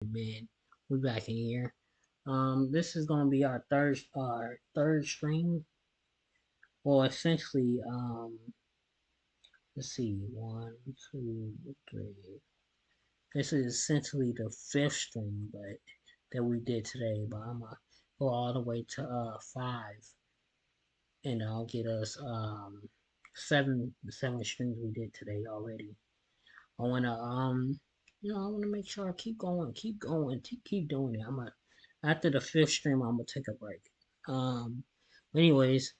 Man, we back in here. This is gonna be our third stream. Well, essentially, let's see, one, two, three. This is essentially the fifth stream, but that we did today. But I'm gonna go all the way to five, and I'll get us seven streams we did today already. I wanna I wanna make sure I keep going, keep doing it. I'm gonna After the fifth stream, I'm gonna take a break. Um, anyways,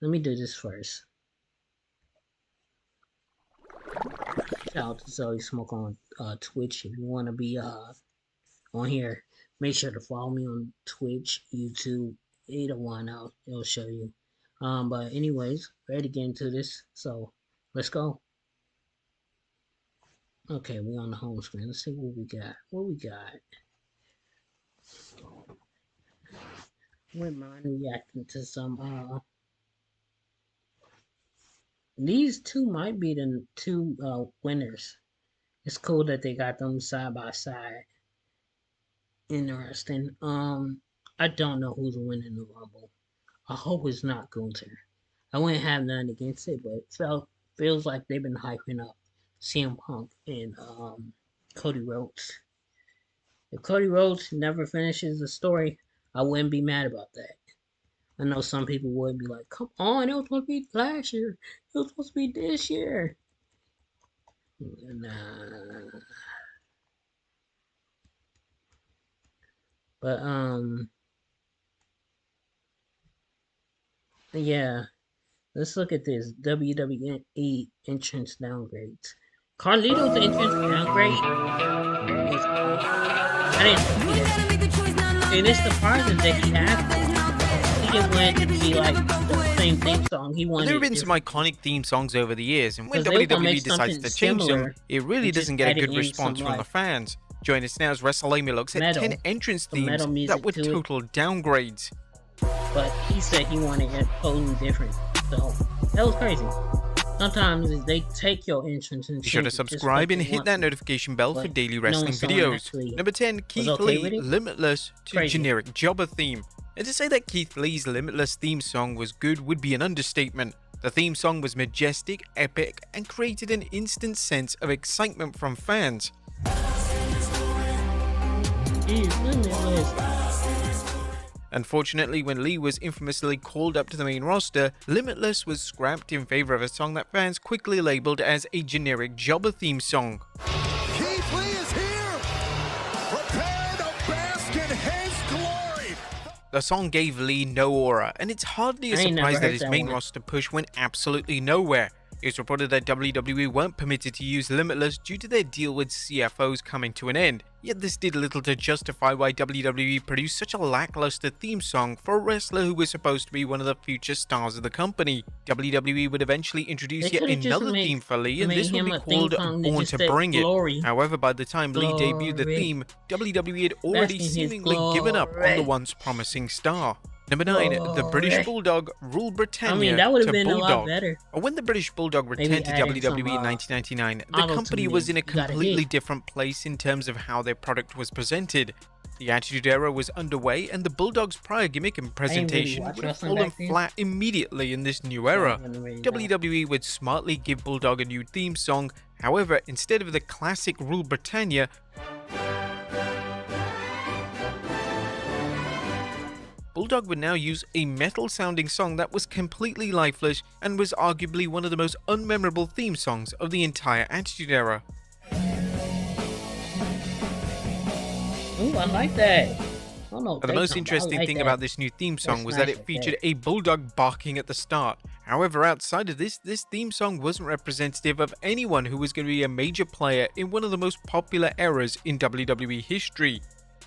let me do this first. Shout out to Zoe Smoke on Twitch. If you wanna be on here, make sure to follow me on Twitch, YouTube, either one. It'll show you. But anyways, ready to get into this. So let's go. Okay, we're on the home screen. Let's see what we got. Wouldn't mind reacting to some these two might be the two winners. It's cool that they got them side by side. Interesting. I don't know who's winning the Rumble. I hope it's not Gunther. I wouldn't have nothing against it, but it feels like they've been hyping up CM Punk and Cody Rhodes. If Cody Rhodes never finishes the story, I wouldn't be mad about that. I know some people would be like, come on, it was supposed to be last year. It was supposed to be this year. Nah. But, yeah. Let's look at this. WWE entrance downgrades. Carlito's entrance downgrade was I didn't see it. And it's the part that he had. He didn't want it to be like the same theme song. He wanted. There have been some iconic theme songs over the years, and when WWE decides to change them, it really doesn't get a good response from the fans. Join us now as WrestleMania looks at 10 entrance themes that were total downgrades. But he said he wanted it totally different, so that was crazy. Sometimes they take your entrance and be sure to subscribe and hit that notification bell for daily wrestling videos. Number 10, Keith Lee, Limitless to Generic Jobber theme. And to say that Keith Lee's Limitless theme song was good would be an understatement. The theme song was majestic, epic, and created an instant sense of excitement from fans. Unfortunately, when Lee was infamously called up to the main roster, Limitless was scrapped in favor of a song that fans quickly labeled as a generic jobber theme song. Keith Lee is here! Prepare to bask in his glory! The song gave Lee no aura, and it's hardly a surprise that his main roster push went absolutely nowhere. It's reported that WWE weren't permitted to use Limitless due to their deal with CFOs coming to an end, yet this did little to justify why WWE produced such a lackluster theme song for a wrestler who was supposed to be one of the future stars of the company. WWE would eventually introduce yet another theme for Lee, and this would be called Born to Bring It. However, by the time Lee debuted the theme, WWE had already seemingly given up on the once promising star. Number 9, the British Bulldog Rule Britannia that would have to been Bulldog. A lot better. When the British Bulldog returned to WWE in 1999, the company was in a completely different place in terms of how their product was presented. The Attitude Era was underway, and the Bulldog's prior gimmick and presentation would have fallen flat immediately in this new era. WWE would smartly give Bulldog a new theme song. However, instead of the classic Rule Britannia, Bulldog would now use a metal-sounding song that was completely lifeless and was arguably one of the most unmemorable theme songs of the entire Attitude Era. Ooh, I like that. The most interesting thing about this new theme song was that it featured a bulldog barking at the start. However, outside of this theme song wasn't representative of anyone who was going to be a major player in one of the most popular eras in WWE history.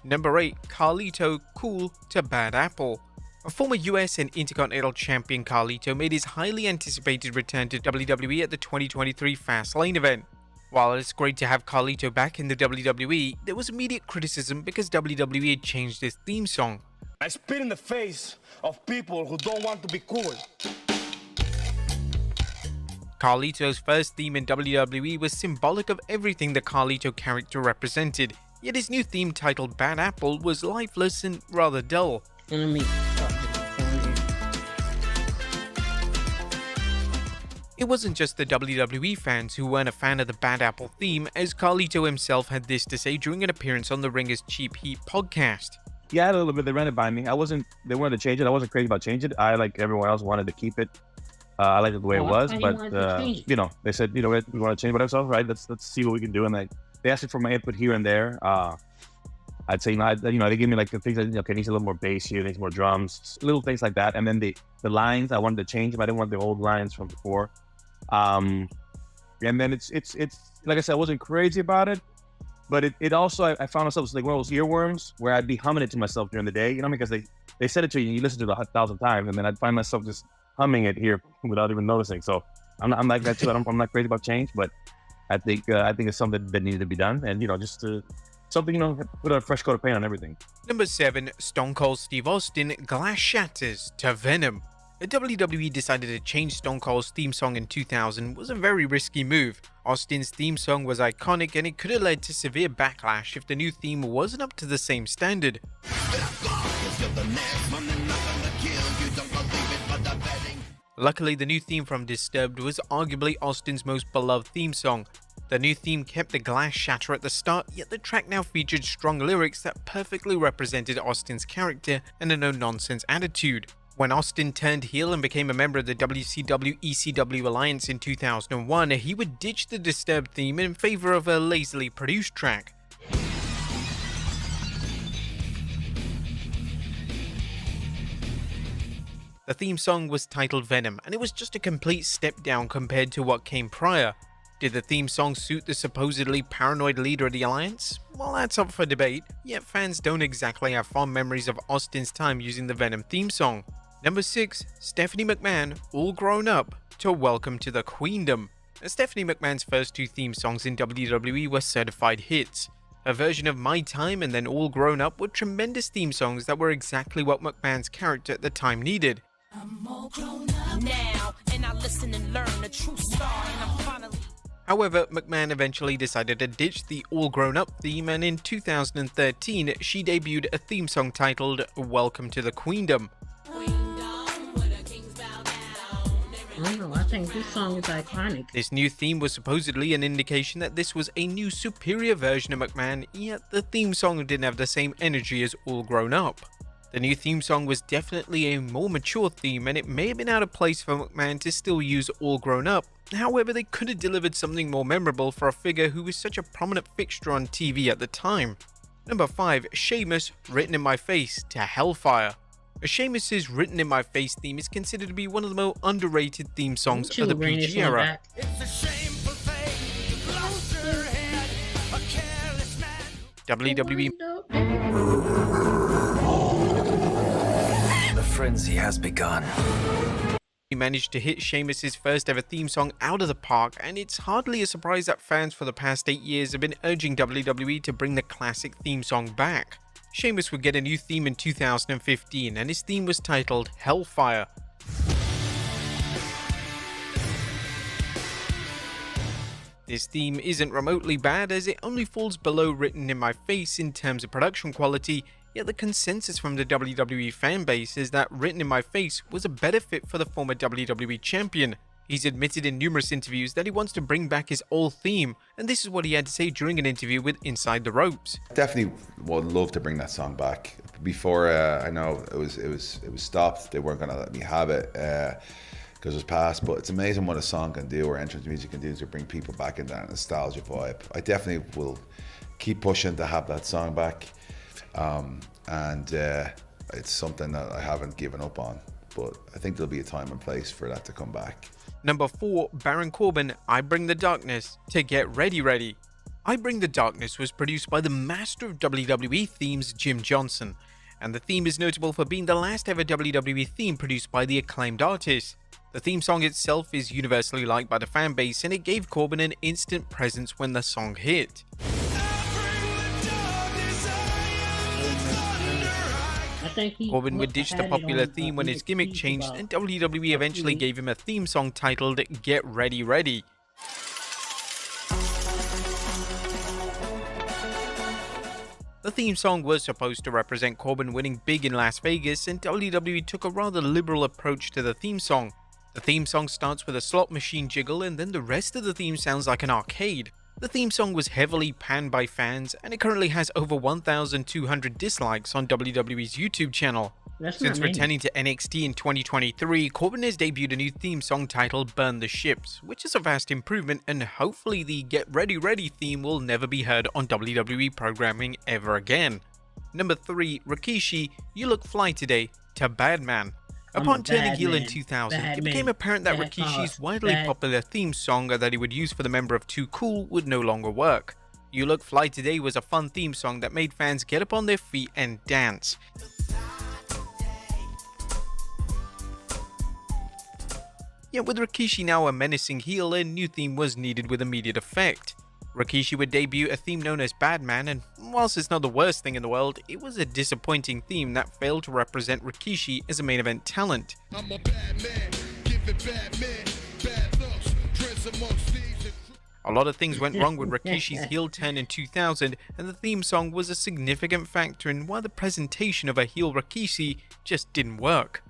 Number 8, Carlito Cool to Bad Apple. A former US and Intercontinental Champion, Carlito made his highly anticipated return to WWE at the 2023 Fastlane event. While it's great to have Carlito back in the WWE, there was immediate criticism because WWE had changed his theme song. I spit in the face of people who don't want to be cool. Carlito's first theme in WWE was symbolic of everything the Carlito character represented. Yet his new theme titled Bad Apple was lifeless and rather dull. It wasn't just the WWE fans who weren't a fan of the Bad Apple theme, as Carlito himself had this to say during an appearance on the Ringers Cheap Heat podcast. Yeah, a little bit. They ran it by me. They wanted to change it. I wasn't crazy about changing it. I, like everyone else, wanted to keep it. I liked it the way it was, but they said, we want to change whatever. So, right, let's see what we can do. And they asked me for my input here and there. I'd say, they give me like the things that, okay, needs a little more bass here, needs more drums, little things like that. And then the lines, I wanted to change them. I didn't want the old lines from before. And then it's like I said, I wasn't crazy about it, but it also, I found myself like one of those earworms where I'd be humming it to myself during the day, because they said it to you, you listen to it 1,000 times, and then I'd find myself just humming it here without even noticing. So I'm like that too. I'm not crazy about change, but I think it's something that needed to be done, and just something, put a fresh coat of paint on everything. Number 7, Stone Cold Steve Austin, Glass Shatters to Venom. The WWE decided to change Stone Cold's theme song in 2000 was a very risky move. Austin's theme song was iconic, and it could have led to severe backlash if the new theme wasn't up to the same standard. Luckily, the new theme from Disturbed was arguably Austin's most beloved theme song. The new theme kept the glass shatter at the start, yet the track now featured strong lyrics that perfectly represented Austin's character and a no-nonsense attitude. When Austin turned heel and became a member of the WCW-ECW alliance in 2001, he would ditch the Disturbed theme in favor of a lazily produced track. The theme song was titled Venom, and it was just a complete step down compared to what came prior. Did the theme song suit the supposedly paranoid leader of the alliance? Well, that's up for debate, yet fans don't exactly have fond memories of Austin's time using the Venom theme song. Number 6, Stephanie McMahon, All Grown Up to Welcome to the Queendom. Stephanie McMahon's first 2 theme songs in WWE were certified hits. Her version of My Time and then All Grown Up were tremendous theme songs that were exactly what McMahon's character at the time needed. I'm all grown up now, and I listen and learn the true story, and I'm finally... However, McMahon eventually decided to ditch the All Grown Up theme, and in 2013, she debuted a theme song titled Welcome to the Queendom. I think this song is iconic. This new theme was supposedly an indication that this was a new superior version of McMahon, yet the theme song didn't have the same energy as All Grown Up. The new theme song was definitely a more mature theme, and it may have been out of place for McMahon to still use All Grown Up. However, they could have delivered something more memorable for a figure who was such a prominent fixture on TV at the time. Number 5, Sheamus, Written in My Face to Hellfire. Sheamus's Written in My Face theme is considered to be one of the more underrated theme songs of the PG era. WWE The frenzy has begun. He managed to hit Sheamus's first ever theme song out of the park, and it's hardly a surprise that fans for the past 8 years have been urging WWE to bring the classic theme song back. Sheamus would get a new theme in 2015, and his theme was titled Hellfire. This theme isn't remotely bad, as it only falls below Written in My Face in terms of production quality, yet the consensus from the WWE fanbase is that Written in My Face was a better fit for the former WWE champion. He's admitted in numerous interviews that he wants to bring back his old theme, and this is what he had to say during an interview with Inside the Ropes. Definitely would love to bring that song back. Before I know it was stopped, they weren't going to let me have it because it was past. But it's amazing what a song can do, or entrance music can do, to bring people back in that nostalgia vibe. I definitely will keep pushing to have that song back, and it's something that I haven't given up on. But I think there'll be a time and place for that to come back. Number 4, Baron Corbin, I Bring the Darkness to Get Ready Ready. I Bring the Darkness was produced by the master of WWE themes, Jim Johnson, and the theme is notable for being the last ever WWE theme produced by the acclaimed artist. The theme song itself is universally liked by the fan base, and it gave Corbin an instant presence when the song hit. Corbin would ditch the popular theme when his gimmick changed, and WWE eventually gave him a theme song titled Get Ready Ready. The theme song was supposed to represent Corbin winning big in Las Vegas, and WWE took a rather liberal approach to the theme song. The theme song starts with a slot machine jiggle, and then the rest of the theme sounds like an arcade. The theme song was heavily panned by fans, and it currently has over 1,200 dislikes on WWE's YouTube channel. Since returning to NXT in 2023, Corbin has debuted a new theme song titled Burn the Ships, which is a vast improvement, and hopefully the Get Ready Ready theme will never be heard on WWE programming ever again. Number 3, Rikishi, You Look Fly Today, to Badman. Upon turning heel in 2000, it became apparent that Rikishi's widely popular theme song that he would use for the member of Too Cool would no longer work. You Look Fly Today was a fun theme song that made fans get up on their feet and dance. Yet with Rikishi now a menacing heel, a new theme was needed with immediate effect. Rikishi would debut a theme known as Badman, and whilst it's not the worst thing in the world, it was a disappointing theme that failed to represent Rikishi as a main event talent. I'm a bad man, give it bad men, bad looks, dress amongst thieves. A lot of things went wrong with Rikishi's heel turn in 2000, and the theme song was a significant factor in why the presentation of a heel Rikishi just didn't work.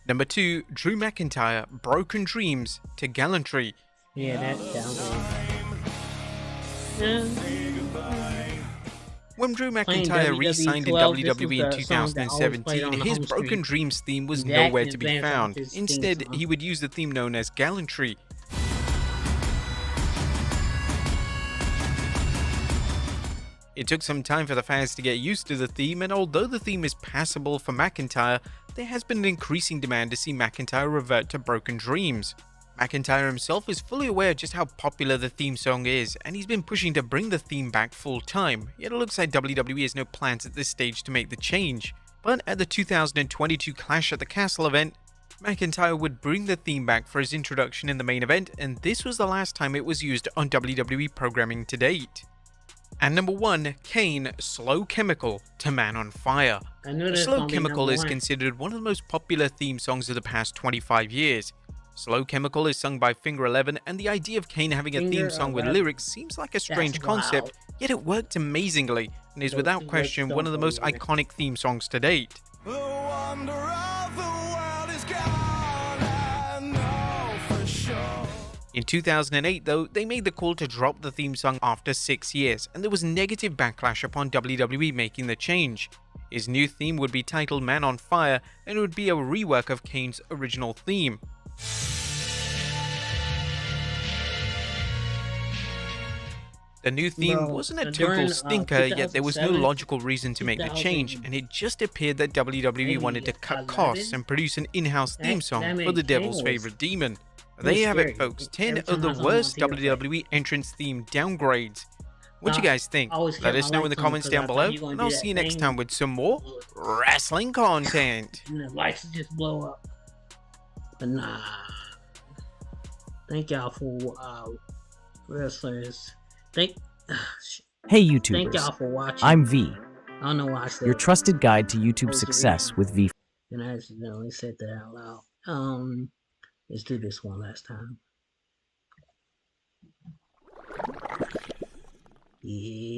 Number 2, Drew McIntyre, Broken Dreams, to Gallantry. Yeah, that sounds When Drew McIntyre re-signed in WWE in 2017, his Broken Dreams theme was nowhere to be found. Instead, he would use the theme known as Gallantry. It took some time for the fans to get used to the theme, and although the theme is passable for McIntyre, there has been an increasing demand to see McIntyre revert to Broken Dreams. McIntyre himself is fully aware just how popular the theme song is, and he's been pushing to bring the theme back full time, yet it looks like WWE has no plans at this stage to make the change. But at the 2022 Clash at the Castle event, McIntyre would bring the theme back for his introduction in the main event, and this was the last time it was used on WWE programming to date. And number 1, Kane, Slow Chemical, to Man on Fire. Slow Chemical is considered one of the most popular theme songs of the past 25 years. Slow Chemical is sung by Finger 11, and the idea of Kane having a theme song with lyrics seems like a strange concept, yet it worked amazingly, and is without question one of the most iconic theme songs to date. The wonder of the world is gone, I know for sure. In 2008 though, they made the call to drop the theme song after 6 years, and there was negative backlash upon WWE making the change. His new theme would be titled Man on Fire, and it would be a rework of Kane's original theme. The new theme wasn't a total stinker, yet there was no logical reason to make the change, and it just appeared that WWE wanted to cut costs and produce an in-house theme song for the Devil's favorite demon. There you have it, folks, 10 of the worst WWE entrance theme downgrades. What do you guys think? Let us know in the comments down below, and I'll see you next time with some more wrestling content. And the lights just blow up. But nah. Thank y'all for wrestlers. Hey YouTubers, thank y'all for watching. I'm V, I don't know why I said your trusted guide to YouTube success with V. And I accidentally said that out loud. Let's do this one last time. Yeah.